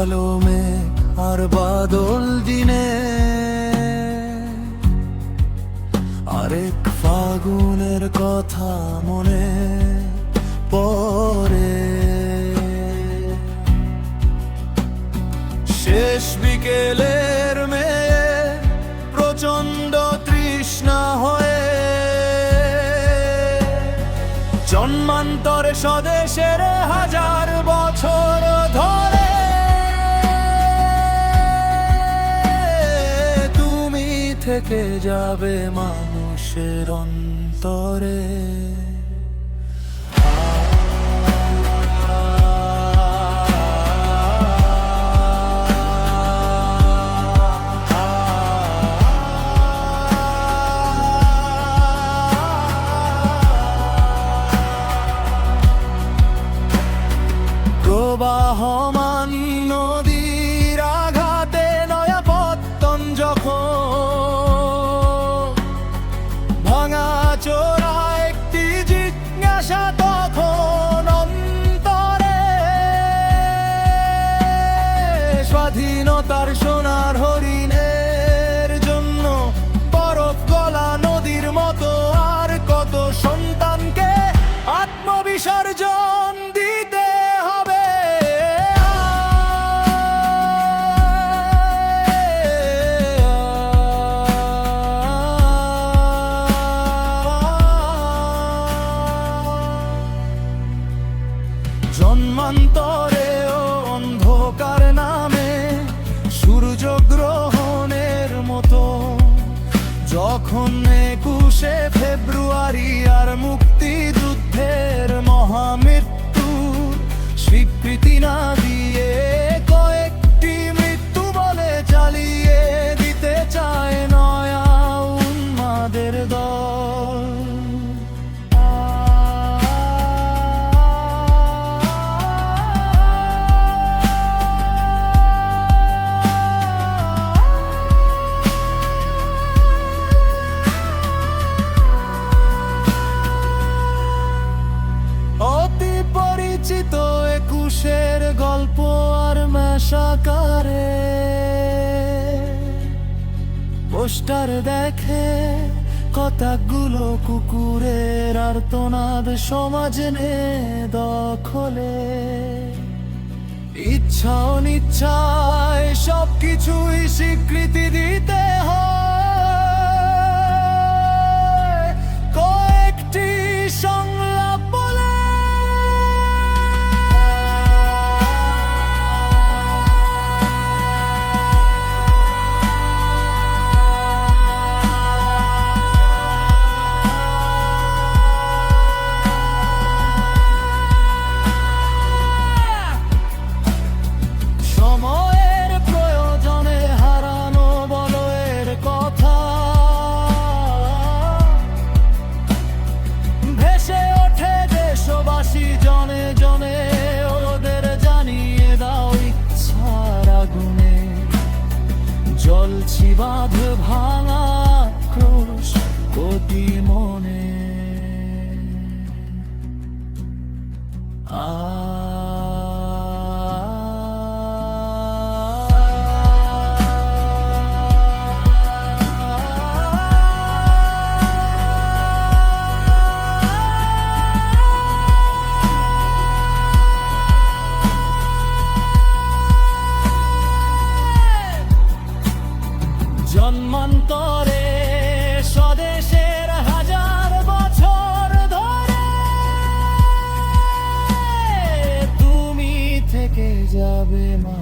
কালো মেঘ আর বাদল দিনে আরেক ফাগুনের কথা মনে পড়ে। শেষ বিকেলের মেয়ে প্রচন্ড তৃষ্ণা হয়ে জন্মান্তরে স্বদেশের হাজার বছর ধরে তুমি থেকে যাবে মানুষের অন্তরে। প্রবাহমান নদীর আঘাতে নয়া পত্তন যখন ভাঙা চোরা একটি জিজ্ঞাসা তখন অন্তরে। স্বাধীনতার সোনার হরিণের জন্য বরফ গলা নদীর মতো আর কত সন্তানকে আত্মবিসর্জন দিতে হবে। জন্মান্তরে অন্ধকার নামে সূর্যগ্রহণের মতো যখন 21শে ফেব্রুয়ারি আর মুক্তিযুদ্ধের মহামৃত্যুর স্বীকৃতি না দিয়ে কয়েকটি মৃত্যু বলে চালিয়ে দিতে চায় নয়া উন্মাদের দল। অতি পরিচিত 21শের গল্প আর মেশাকারে পোস্টার দেখে কতকগুলো কুকুরের আর্তনাদ সমাজ নে দখলে। ইচ্ছা অনিচ্ছায় সবকিছুই স্বীকৃতি দিতে হয় কয়েকটি সংলাপ বলে। সময়ের প্রয়োজনে হারানো বলয়ের কথা ভেসে ওঠে দেশবাসী জনে জনে। ওদের জানিয়ে দাও ইচ্ছার আগুনে জ্বলছি বাঁধ ভাঙা ক্রোশ প্রতি মনে। জন্মান্তরে স্বদেশের হাজার বছর ধরে তুমি থেকে যাবে মা।